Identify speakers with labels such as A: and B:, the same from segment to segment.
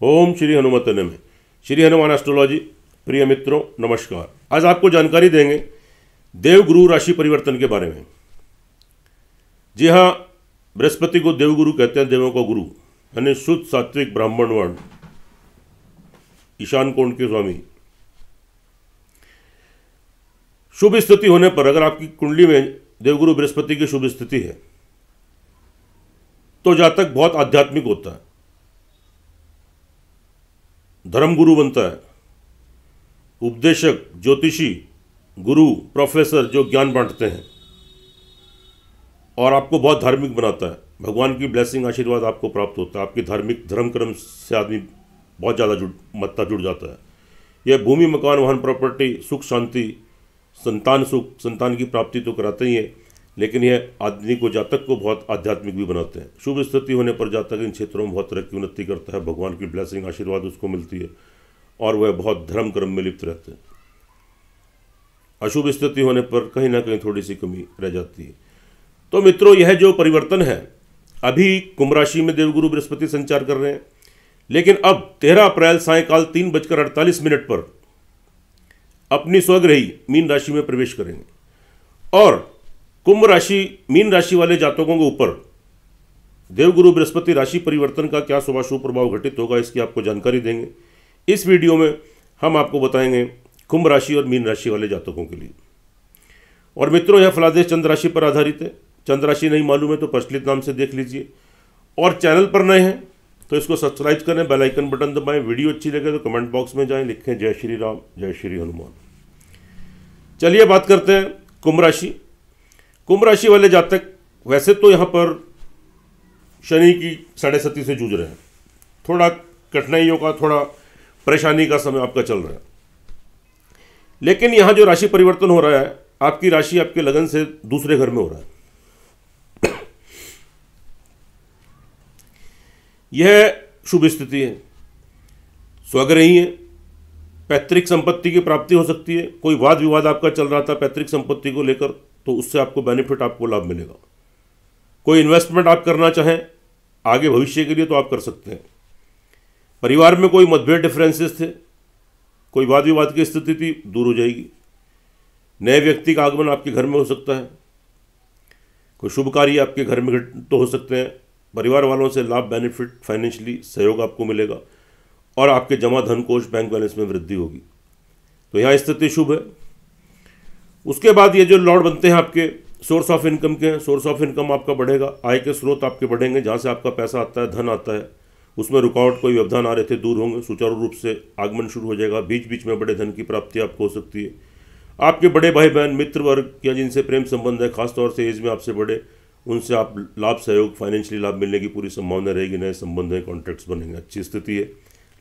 A: ओम श्री हनुमत नमः। श्री हनुमान एस्ट्रोलॉजी प्रिय मित्रों नमस्कार। आज आपको जानकारी देंगे देवगुरु राशि परिवर्तन के बारे में। जी हाँ, बृहस्पति को देवगुरु कहते हैं, देवों का गुरु, यानी शुद्ध सात्विक ब्राह्मण वर्ण, ईशान कोण के स्वामी। शुभ स्थिति होने पर अगर आपकी कुंडली में देवगुरु बृहस्पति की शुभ स्थिति है तो जातक बहुत आध्यात्मिक होता है, धर्मगुरु बनता है, उपदेशक, ज्योतिषी, गुरु, प्रोफेसर जो ज्ञान बांटते हैं, और आपको बहुत धार्मिक बनाता है। भगवान की ब्लेसिंग, आशीर्वाद आपको प्राप्त होता है। आपकी धार्मिक धर्म कर्म से आदमी बहुत ज़्यादा जुड़ जाता है। यह भूमि, मकान, वाहन, प्रॉपर्टी, सुख, शांति, संतान सुख, संतान की प्राप्ति तो कराते ही है, लेकिन यह आदमी को, जातक को बहुत आध्यात्मिक भी बनाते हैं। शुभ स्थिति होने पर जातक इन क्षेत्रों में बहुत तरक्की उन्नति करता है, भगवान की ब्लेसिंग, आशीर्वाद उसको मिलती है और वह बहुत धर्म कर्म में लिप्त रहते हैं। अशुभ स्थिति होने पर कहीं ना कहीं थोड़ी सी कमी रह जाती है। तो मित्रों, यह जो परिवर्तन है, अभी कुंभ राशि में देवगुरु बृहस्पति संचार कर रहे हैं, लेकिन अब 13 अप्रैल सायंकाल 3:48 पर अपनी स्वग्रही मीन राशि में प्रवेश करेंगे और कुंभ राशि, मीन राशि वाले जातकों के ऊपर देवगुरु बृहस्पति राशि परिवर्तन का क्या शुभाशुभ प्रभाव घटित होगा, इसकी आपको जानकारी देंगे। इस वीडियो में हम आपको बताएंगे कुंभ राशि और मीन राशि वाले जातकों के लिए। और मित्रों, यह फलादेश चंद्र राशि पर आधारित है। चंद्र राशि नहीं मालूम है तो प्रचलित नाम से देख लीजिए, और चैनल पर नए हैं तो इसको सब्सक्राइब करें, बेल आइकन बटन दबाएं। वीडियो अच्छी लगे तो कमेंट बॉक्स में जाएं, लिखें जय श्री राम, जय श्री हनुमान। चलिए बात करते हैं कुंभ राशि। कुंभ राशि वाले जातक वैसे तो यहाँ पर शनि की 7.5 से जूझ रहे हैं, थोड़ा कठिनाइयों का, थोड़ा परेशानी का समय आपका चल रहा है, लेकिन यहाँ जो राशि परिवर्तन हो रहा है, आपकी राशि आपके लगन से दूसरे घर में हो रहा है। यह शुभ स्थिति है, स्वग्रही है, पैतृक संपत्ति की प्राप्ति हो सकती है। कोई वाद विवाद आपका चल रहा था पैतृक संपत्ति को लेकर, तो उससे आपको बेनिफिट, आपको लाभ मिलेगा। कोई इन्वेस्टमेंट आप करना चाहें आगे भविष्य के लिए तो आप कर सकते हैं। परिवार में कोई मतभेद, डिफरेंसेस थे, कोई वाद विवाद की स्थिति थी, दूर हो जाएगी। नए व्यक्ति का आगमन आपके घर में हो सकता है। कोई शुभ कार्य आपके घर में तो हो सकते हैं। परिवार वालों से लाभ, बेनिफिट, फाइनेंशियली सहयोग आपको मिलेगा और आपके जमा धन कोष, बैंक बैलेंस में वृद्धि होगी। तो यहाँ स्थिति शुभ है। उसके बाद ये जो लॉर्ड बनते हैं आपके सोर्स ऑफ इनकम के हैं, सोर्स ऑफ इनकम आपका बढ़ेगा, आय के स्रोत आपके बढ़ेंगे। जहाँ से आपका पैसा आता है, धन आता है, उसमें रुकावट, कोई व्यवधान आ रहे थे, दूर होंगे, सुचारू रूप से आगमन शुरू हो जाएगा। बीच बीच में बड़े धन की प्राप्ति आपको हो सकती है। आपके बड़े भाई बहन, मित्र वर्ग या जिनसे प्रेम संबंध है, खासतौर से एज में आपसे बड़े, उनसे आप लाभ, सहयोग, फाइनेंशियली लाभ मिलने की पूरी संभावना रहेगी। नए संबंध है, कॉन्टैक्ट्स बनेंगे, अच्छी स्थिति है,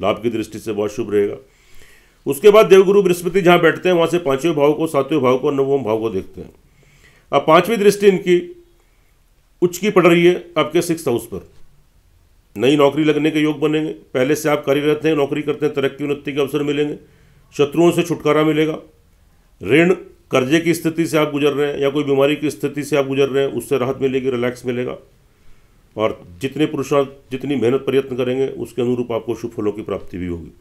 A: लाभ की दृष्टि से बहुत शुभ रहेगा। उसके बाद देवगुरु बृहस्पति जहाँ बैठते हैं, वहाँ से 5वें भाव को, 7वें भाव को, 9वें भाव को देखते हैं। अब 5वीं दृष्टि इनकी उच्च की पड़ रही है आपके 6th हाउस पर। नई नौकरी लगने के योग बनेंगे। पहले से आप कार्यरत हैं, नौकरी करते हैं, तरक्की उन्नति के अवसर मिलेंगे। शत्रुओं से छुटकारा मिलेगा। ऋण, कर्जे की स्थिति से आप गुजर रहे हैं या कोई बीमारी की स्थिति से आप गुजर रहे हैं, उससे राहत मिलेगी, रिलैक्स मिलेगा। और जितने पुरुषार्थ, जितनी मेहनत, प्रयत्न करेंगे, उसके अनुरूप आपको शुभ फलों की प्राप्ति भी होगी।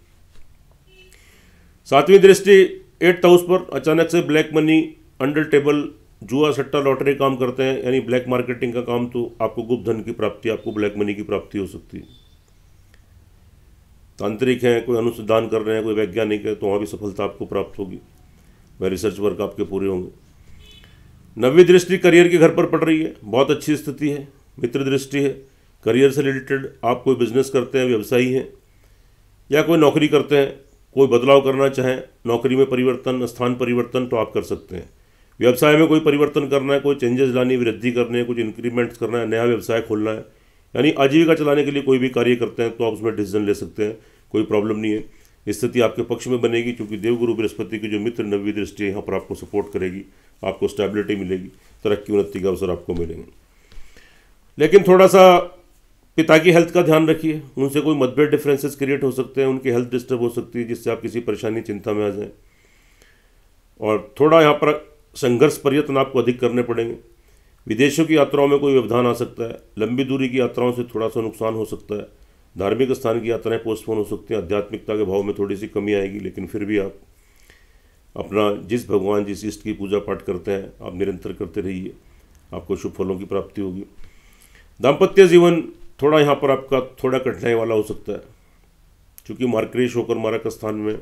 A: 7वीं दृष्टि 8th हाउस पर। अचानक से ब्लैक मनी, अंडर टेबल, जुआ, सट्टा, लॉटरी काम करते हैं, यानी ब्लैक मार्केटिंग का काम, तो आपको गुप्त धन की प्राप्ति, आपको ब्लैक मनी की प्राप्ति हो सकती है। तांत्रिक हैं, कोई अनुसंधान कर रहे हैं, कोई वैज्ञानिक है, तो वहाँ भी सफलता आपको प्राप्त होगी। वह रिसर्च वर्क आपके पूरे होंगे। 9वीं दृष्टि करियर के घर पर पड़ रही है, बहुत अच्छी स्थिति है। मित्र दृष्टि है। करियर से रिलेटेड आप कोई बिजनेस करते हैं, व्यवसायी हैं या कोई नौकरी करते हैं, कोई बदलाव करना चाहें, नौकरी में परिवर्तन, स्थान परिवर्तन, तो आप कर सकते हैं। व्यवसाय में कोई परिवर्तन करना है, कोई चेंजेस लानी, वृद्धि करनी है, कुछ इंक्रीमेंट्स करना है, नया व्यवसाय खोलना है, यानी आजीविका चलाने के लिए कोई भी कार्य करते हैं तो आप उसमें डिसीजन ले सकते हैं, कोई प्रॉब्लम नहीं है। स्थिति आपके पक्ष में बनेगी, क्योंकि देवगुरु बृहस्पति की जो मित्र 9वीं दृष्टि है, यहाँ पर आपको सपोर्ट करेगी, आपको स्टेबिलिटी मिलेगी, तरक्की उन्नति का अवसर आपको मिलेंगे। लेकिन थोड़ा सा पिता की हेल्थ का ध्यान रखिए। उनसे कोई मतभेद, डिफरेंसेस क्रिएट हो सकते हैं, उनकी हेल्थ डिस्टर्ब हो सकती है, जिससे आप किसी परेशानी, चिंता में आ जाएं। और थोड़ा यहाँ पर संघर्ष, प्रयत्न आपको अधिक करने पड़ेंगे। विदेशों की यात्राओं में कोई व्यवधान आ सकता है। लंबी दूरी की यात्राओं से थोड़ा सा नुकसान हो सकता है। धार्मिक स्थान की यात्राएं पोस्टपोन हो सकती हैं, आध्यात्मिकता के भाव में थोड़ी सी कमी आएगी, लेकिन फिर भी आप अपना जिस भगवान जिस इष्ट की पूजा पाठ करते हैं आप निरंतर करते रहिए, आपको शुभ फलों की प्राप्ति होगी। दाम्पत्य जीवन थोड़ा यहाँ पर आपका थोड़ा कठिनाई वाला हो सकता है, क्योंकि मार्करेश होकर मारक स्थान में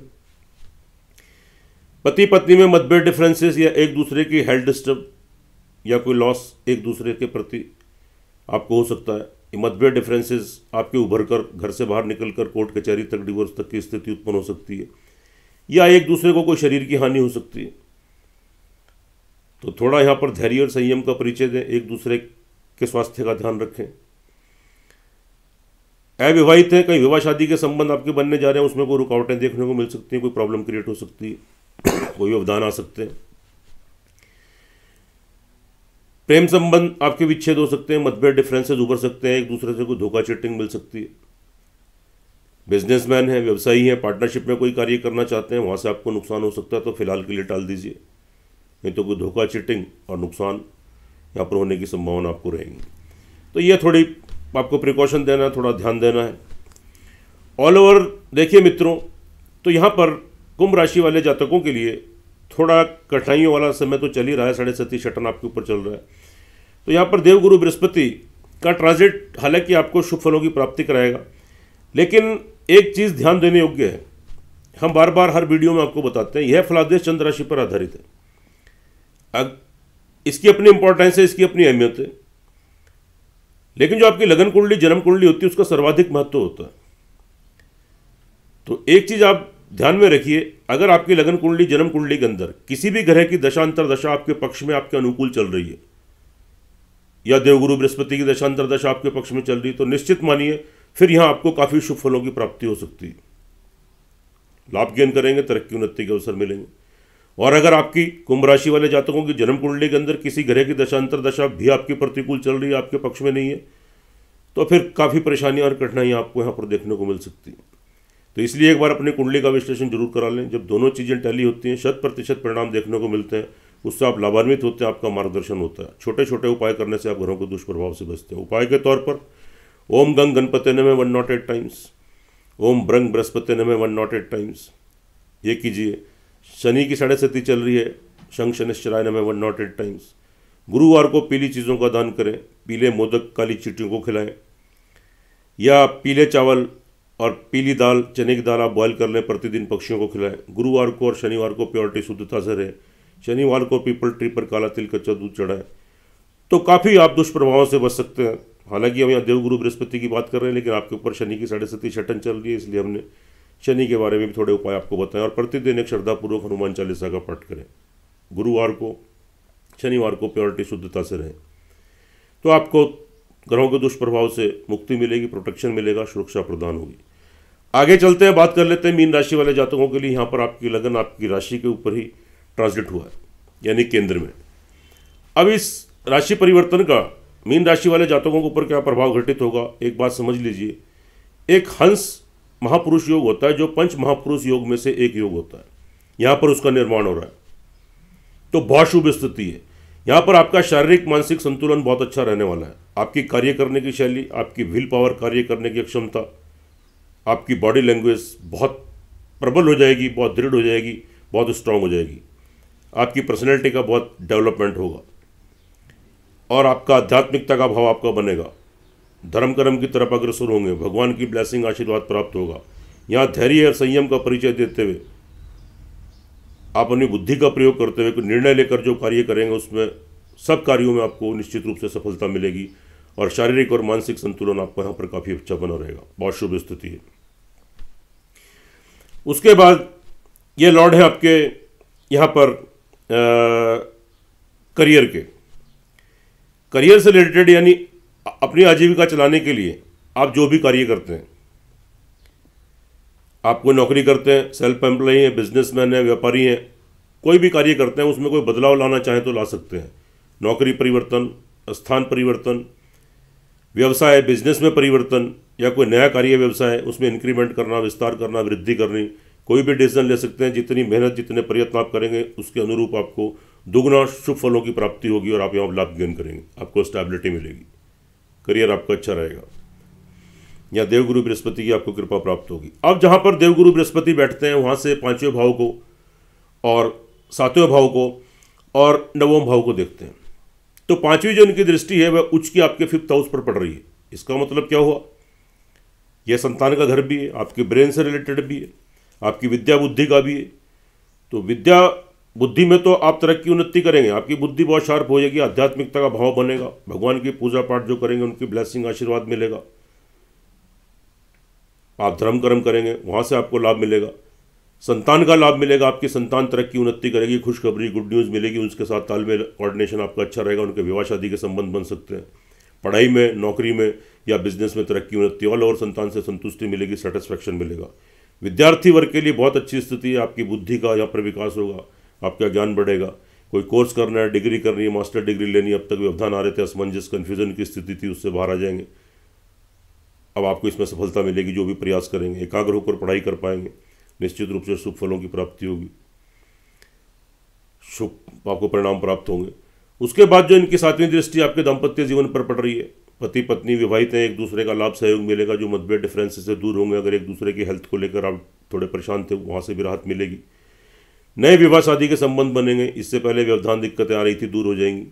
A: पति पत्नी में मतभेद, डिफरेंसेस या एक दूसरे की हेल्थ डिस्टर्ब या कोई लॉस एक दूसरे के प्रति आपको हो सकता है। ये मतभेद डिफरेंसेस आपके उभर कर घर से बाहर निकलकर कोर्ट कचहरी तक, डिवोर्स तक की स्थिति उत्पन्न हो सकती है, या एक दूसरे को कोई शरीर की हानि हो सकती है। तो थोड़ा यहाँ पर धैर्य और संयम का परिचय दें, एक दूसरे के स्वास्थ्य का ध्यान रखें। अविवाहित हैं, कहीं विवाह शादी के संबंध आपके बनने जा रहे हैं, उसमें कोई रुकावटें देखने को मिल सकती हैं, कोई प्रॉब्लम क्रिएट हो सकती है, कोई व्यवधान आ सकते हैं। प्रेम संबंध आपके विच्छेद हो सकते हैं, मतभेद डिफरेंसेस उभर सकते हैं, एक दूसरे से कोई धोखा चीटिंग मिल सकती है। बिजनेसमैन है, व्यवसायी है, पार्टनरशिप में कोई कार्य करना चाहते हैं, वहाँ से आपको नुकसान हो सकता है, तो फिलहाल के लिए टाल दीजिए, नहीं तो कोई धोखा चीटिंग और नुकसान यहाँ पर होने की संभावना आपको रहेगी। तो ये थोड़ी आपको प्रिकॉशन देना है, थोड़ा ध्यान देना है। ऑल ओवर देखिए मित्रों, तो यहाँ पर कुंभ राशि वाले जातकों के लिए थोड़ा कठिनाइयों वाला समय तो चल ही रहा है, 37 शटन आपके ऊपर चल रहा है। तो यहाँ पर देवगुरु बृहस्पति का ट्रांजिट हालांकि आपको शुभ फलों की प्राप्ति कराएगा, लेकिन एक चीज़ ध्यान देने योग्य है, हम बार बार हर वीडियो में आपको बताते हैं, यह फलादेश चंद्र राशि पर आधारित है। अब इसकी अपनी इंपॉर्टेंस है, इसकी अपनी अहमियत है, लेकिन जो आपकी लगन कुंडली जन्म कुंडली होती है उसका सर्वाधिक महत्व होता है। तो एक चीज़ आप ध्यान में रखिए, अगर आपकी लगन कुंडली जन्म कुंडली के अंदर किसी भी ग्रह की दशांतर दशा आपके पक्ष में आपके अनुकूल चल रही है, या देवगुरु बृहस्पति की दशांतर दशा आपके पक्ष में चल रही है, तो निश्चित मानिए फिर यहां आपको काफ़ी शुभ फलों की प्राप्ति हो सकती है, लाभ गेन करेंगे, तरक्की उन्नति के अवसर मिलेंगे। और अगर आपकी कुंभ राशि वाले जातकों की जन्म कुंडली के अंदर किसी ग्रह की दशांतर दशा भी आपकी प्रतिकूल चल रही है, आपके पक्ष में नहीं है, तो फिर काफ़ी परेशानियां और कठिनाइयां आपको यहाँ पर देखने को मिल सकती हैं। तो इसलिए एक बार अपनी कुंडली का विश्लेषण जरूर करा लें। जब दोनों चीज़ें टैली होती हैं 100% परिणाम देखने को मिलते हैं, उससे आप लाभान्वित होते हैं, आपका मार्गदर्शन होता है। छोटे छोटे उपाय करने से आप घरों के दुष्प्रभाव से बचते हैं। उपाय के तौर पर ओम गंग गणपति नमः 108 टाइम्स, ओम ब्रंग बृहस्पति नमः 108 टाइम्स ये कीजिए। शनि की 7.5 चल रही है, शंख शनिश्चराय नमः 108 टाइम्स। गुरुवार को पीली चीज़ों का दान करें, पीले मोदक काली चींटियों को खिलाएं, या पीले चावल और पीली दाल चने की दाल आप बॉयल कर लें, प्रतिदिन पक्षियों को खिलाएं। गुरुवार को और शनिवार को प्योरिटी शुद्धता से रहे। शनिवार को पीपल ट्री पर काला तिल कच्चा दूध चढ़ाएं, तो काफ़ी आप दुष्प्रभावों से बच सकते हैं। हालांकि हम यहाँ देवगुरु बृहस्पति की बात कर रहे हैं, लेकिन आपके ऊपर शनि की 7.5 शटन चल रही है, इसलिए हमने शनि के बारे में भी थोड़े उपाय आपको बताएं। और प्रतिदिन एक श्रद्धापूर्वक हनुमान चालीसा का पाठ करें। गुरुवार को शनिवार को प्योरिटी शुद्धता से रहें, तो आपको ग्रहों के दुष्प्रभाव से मुक्ति मिलेगी, प्रोटेक्शन मिलेगा, सुरक्षा प्रदान होगी। आगे चलते हैं, बात कर लेते हैं मीन राशि वाले जातकों के लिए। यहाँ पर आपकी लगन आपकी राशि के ऊपर ही ट्रांसलेट हुआ है, यानी केंद्र में। अब इस राशि परिवर्तन का मीन राशि वाले जातकों के ऊपर क्या प्रभाव घटित होगा, एक बात समझ लीजिए। एक हंस महापुरुष योग होता है, जो पंच महापुरुष योग में से एक योग होता है, यहाँ पर उसका निर्माण हो रहा है, तो बहुत शुभ स्थिति है। यहाँ पर आपका शारीरिक मानसिक संतुलन बहुत अच्छा रहने वाला है। आपकी कार्य करने की शैली, आपकी विल पावर, कार्य करने की क्षमता, आपकी बॉडी लैंग्वेज बहुत प्रबल हो जाएगी, बहुत दृढ़ हो जाएगी, बहुत स्ट्रांग हो जाएगी। आपकी पर्सनैलिटी का बहुत डेवलपमेंट होगा, और आपका आध्यात्मिकता का भाव आपका बनेगा। धर्म कर्म की तरफ अग्रसर होंगे, भगवान की ब्लेसिंग आशीर्वाद प्राप्त होगा। यहाँ धैर्य और संयम का परिचय देते हुए आप अपनी बुद्धि का प्रयोग करते हुए निर्णय लेकर जो कार्य करेंगे, उसमें सब कार्यों में आपको निश्चित रूप से सफलता मिलेगी, और शारीरिक और मानसिक संतुलन आपको यहाँ पर काफ़ी अच्छा बना रहेगा। बहुत शुभ स्थिति है। उसके बाद ये लॉर्ड है आपके यहाँ पर करियर से रिलेटेड, यानी अपनी आजीविका चलाने के लिए आप जो भी कार्य करते हैं, आप कोई नौकरी करते हैं, सेल्फ एम्प्लॉय हैं, बिजनेसमैन हैं, व्यापारी हैं, कोई भी कार्य करते हैं, उसमें कोई बदलाव लाना चाहें तो ला सकते हैं। नौकरी परिवर्तन, स्थान परिवर्तन, व्यवसाय बिजनेस में परिवर्तन, या कोई नया कार्य व्यवसाय उसमें इंक्रीमेंट करना, विस्तार करना, वृद्धि करनी, कोई भी डिसीजन ले सकते हैं। जितनी मेहनत, जितने प्रयत्न आप करेंगे, उसके अनुरूप आपको दुगना शुभ फलों की प्राप्ति होगी, और आप यहाँ लाभ गेन करेंगे, आपको स्टेबिलिटी मिलेगी, करियर आपका अच्छा रहेगा। या देवगुरु बृहस्पति की आपको कृपा प्राप्त होगी। अब जहाँ पर देवगुरु बृहस्पति बैठते हैं वहाँ से 5वें भाव को और 7वें भाव को और 9वें भाव को देखते हैं, तो 5वीं जो इनकी दृष्टि है वह उच्च की आपके 5th हाउस पर पड़ रही है। इसका मतलब क्या हुआ, यह संतान का घर भी है, आपके ब्रेन से रिलेटेड भी है, आपकी विद्या बुद्धि का भी है। तो विद्या बुद्धि में तो आप तरक्की उन्नति करेंगे, आपकी बुद्धि बहुत शार्प हो जाएगी, आध्यात्मिकता का भाव बनेगा, भगवान की पूजा पाठ जो करेंगे उनकी ब्लेसिंग आशीर्वाद मिलेगा, आप धर्म कर्म करेंगे वहाँ से आपको लाभ मिलेगा, संतान का लाभ मिलेगा, आपकी संतान तरक्की उन्नति करेगी, खुशखबरी गुड न्यूज़ मिलेगी, उसके साथ तालमेल कोऑर्डिनेशन आपका अच्छा रहेगा, उनके विवाह शादी के संबंध बन सकते हैं, पढ़ाई में नौकरी में या बिजनेस में तरक्की उन्नति, ऑल ओवर संतान से संतुष्टि मिलेगी, सेटिस्फैक्शन मिलेगा। विद्यार्थी वर्ग के लिए बहुत अच्छी स्थिति है, आपकी बुद्धि का यहाँ पर विकास होगा, आपका ज्ञान बढ़ेगा, कोई कोर्स करना है, डिग्री करनी है, मास्टर डिग्री लेनी है, अब तक व्यवधान आ रहे थे, असमंजस कन्फ्यूजन की स्थिति थी, उससे बाहर आ जाएंगे, अब आपको इसमें सफलता मिलेगी, जो भी प्रयास करेंगे एकाग्र होकर पढ़ाई कर पाएंगे, निश्चित रूप से शुभ फलों की प्राप्ति होगी, शुभ आपको परिणाम प्राप्त होंगे। उसके बाद जो इनकी 7वीं दृष्टि आपके दाम्पत्य जीवन पर पड़ रही है, पति पत्नी विवाहित हैं, एक दूसरे का लाभ सहयोग मिलेगा, जो मतभेद डिफरेंसेस से दूर होंगे, अगर एक दूसरे की हेल्थ को लेकर आप थोड़े परेशान थे वहाँ से भी राहत मिलेगी, नए विवाह शादी के संबंध बनेंगे, इससे पहले व्यवधान दिक्कतें आ रही थी दूर हो जाएंगी,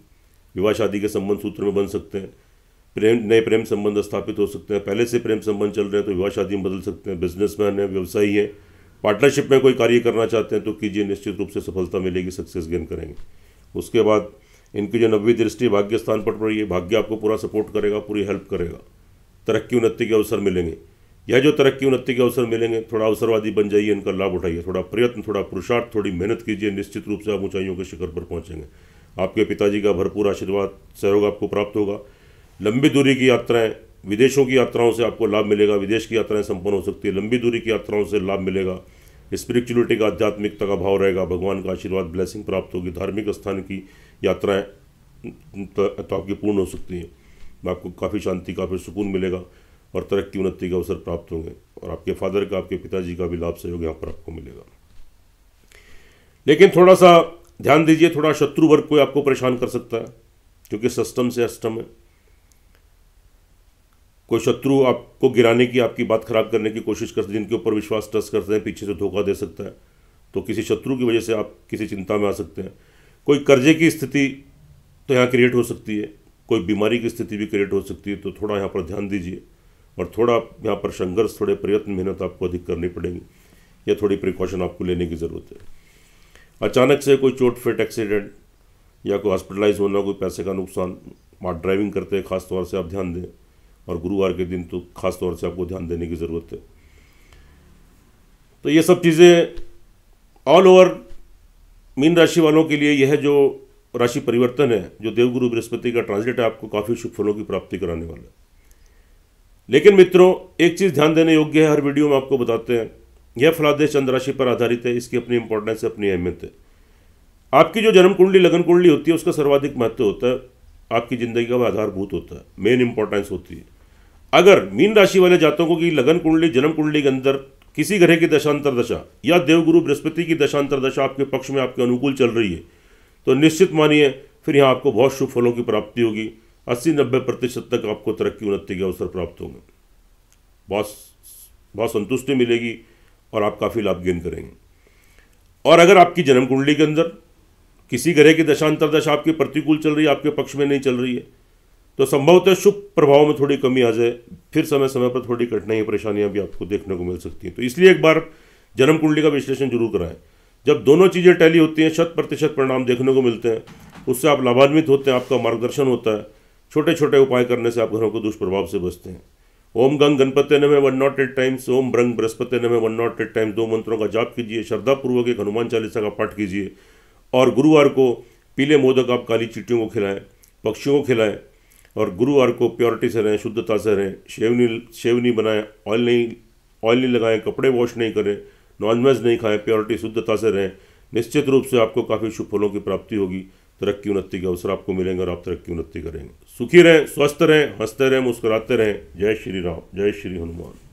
A: विवाह शादी के संबंध सूत्र में बन सकते हैं, नए प्रेम संबंध स्थापित हो सकते हैं, पहले से प्रेम संबंध चल रहे हैं तो विवाह शादी में बदल सकते हैं, बिजनेसमैन है, व्यवसायी है, पार्टनरशिप में कोई कार्य करना चाहते हैं तो कीजिए, निश्चित रूप से सफलता मिलेगी, सक्सेस गेन करेंगे। उसके बाद इनकी जो 9वीं दृष्टि भाग्य स्थान पर पड़ी है, भाग्य आपको पूरा सपोर्ट करेगा, पूरी हेल्प करेगा, तरक्की उन्नति के अवसर मिलेंगे। यह जो तरक्की उन्नति के अवसर मिलेंगे, थोड़ा अवसरवादी बन जाइए, इनका लाभ उठाइए, थोड़ा प्रयत्न, थोड़ा पुरुषार्थ, थोड़ी मेहनत कीजिए, निश्चित रूप से आप ऊंचाइयों के शिखर पर पहुंचेंगे। आपके पिताजी का भरपूर आशीर्वाद सहयोग आपको प्राप्त होगा। लंबी दूरी की यात्राएं, विदेशों की यात्राओं से आपको लाभ मिलेगा, विदेश की यात्राएं संपन्न हो सकती है, लंबी दूरी की यात्राओं से लाभ मिलेगा, स्पिरिचुअलिटी का आध्यात्मिकता का भाव रहेगा, भगवान का आशीर्वाद ब्लेसिंग प्राप्त होगी, धार्मिक स्थान की यात्राएं तो आपकी पूर्ण हो सकती हैं, आपको काफ़ी शांति, काफ़ी सुकून मिलेगा और तरक्की उन्नति के अवसर प्राप्त होंगे, और आपके फादर का, आपके पिताजी का भी लाभ सहयोग यहाँ पर आपको मिलेगा। लेकिन थोड़ा सा ध्यान दीजिए, थोड़ा शत्रु वर्ग कोई आपको परेशान कर सकता है, क्योंकि सष्टम से अष्टम है, कोई शत्रु आपको गिराने की, आपकी बात खराब करने की कोशिश करते हैं, जिनके ऊपर विश्वास ट्रस्ट करते हैं, पीछे से धोखा दे सकता है, तो किसी शत्रु की वजह से आप किसी चिंता में आ सकते हैं। कोई कर्जे की स्थिति तो यहाँ क्रिएट हो सकती है, कोई बीमारी की स्थिति भी क्रिएट हो सकती है, तो थोड़ा यहाँ पर ध्यान दीजिए, और थोड़ा यहाँ पर संघर्ष, थोड़े प्रयत्न, मेहनत आपको अधिक करनी पड़ेगी, या थोड़ी प्रिकॉशन आपको लेने की ज़रूरत है। अचानक से कोई चोट फिट, एक्सीडेंट या कोई हॉस्पिटलाइज होना, कोई पैसे का नुकसान, आप ड्राइविंग करते हैं खास तौर से आप ध्यान दें, और गुरुवार के दिन तो खास तौर से आपको ध्यान देने की ज़रूरत है। तो ये सब चीज़ें ऑल ओवर मीन राशि वालों के लिए, यह जो राशि परिवर्तन है, जो देवगुरु बृहस्पति का ट्रांजिट है, आपको काफ़ी शुभ फलों की प्राप्ति कराने वाला है। लेकिन मित्रों, एक चीज़ ध्यान देने योग्य है, हर वीडियो में आपको बताते हैं, यह फलादेश चंद्र राशि पर आधारित है, इसकी अपनी इंपॉर्टेंस है, अपनी अहमियत है। आपकी जो जन्म कुंडली, लगन कुंडली होती है, उसका सर्वाधिक महत्व होता है, आपकी ज़िंदगी का आधारभूत होता है, मेन इंपॉर्टेंस होती है। अगर मीन राशि वाले जातकों की लगन कुंडली, जन्म कुंडली के अंदर किसी ग्रह की दशांतर दशा या देवगुरु बृहस्पति की दशांतर दशा आपके पक्ष में, आपके अनुकूल चल रही है, तो निश्चित मानिए फिर यहाँ आपको बहुत शुभ फलों की प्राप्ति होगी। 80-90% तक आपको तरक्की उन्नति के अवसर प्राप्त होंगे, बहुत संतुष्टि मिलेगी और आप काफ़ी लाभ गेन करेंगे। और अगर आपकी जन्म कुंडली के अंदर किसी ग्रह की दशांतर दशा आपके प्रतिकूल चल रही है, आपके पक्ष में नहीं चल रही है, तो संभवतः शुभ प्रभाव में थोड़ी कमी आ जाए, फिर समय समय पर थोड़ी कठिनाई, परेशानियां भी आपको देखने को मिल सकती हैं। तो इसलिए एक बार जन्म कुंडली का विश्लेषण जरूर कराएं। जब दोनों चीज़ें टैली होती हैं, 100% परिणाम देखने को मिलते हैं, उससे आप लाभान्वित होते हैं, आपका मार्गदर्शन होता है, छोटे छोटे उपाय करने से आप घरों को दुष्प्रभाव से बचते हैं। ओम गंग गणपति नमः 108 टाइम्स, ओम ब्रंग बृहस्पति नमः 108 टाइम्स, 2 मंत्रों का जाप कीजिए, श्रद्धापूर्वक एक हनुमान चालीसा का पाठ कीजिए, और गुरुवार को पीले मोदक आप काली चींटियों को खिलाएं, पक्षियों को खिलाएं, और गुरुवार को प्योरिटी से रहें, शुद्धता से रहें, शेव नहीं बनाएं, ऑयल नहीं लगाएं, कपड़े वॉश नहीं करें, नॉनवेज नहीं खाएं, प्योरिटी शुद्धता से रहें। निश्चित रूप से आपको काफ़ी शुभ फलों की प्राप्ति होगी, तरक्की उन्नति के अवसर आपको मिलेंगे और आप तरक्की उन्नति करेंगे। सुखी रहें, स्वस्थ रहें, हंसते रहें, मुस्कुराते रहें। जय श्री राम, जय श्री हनुमान।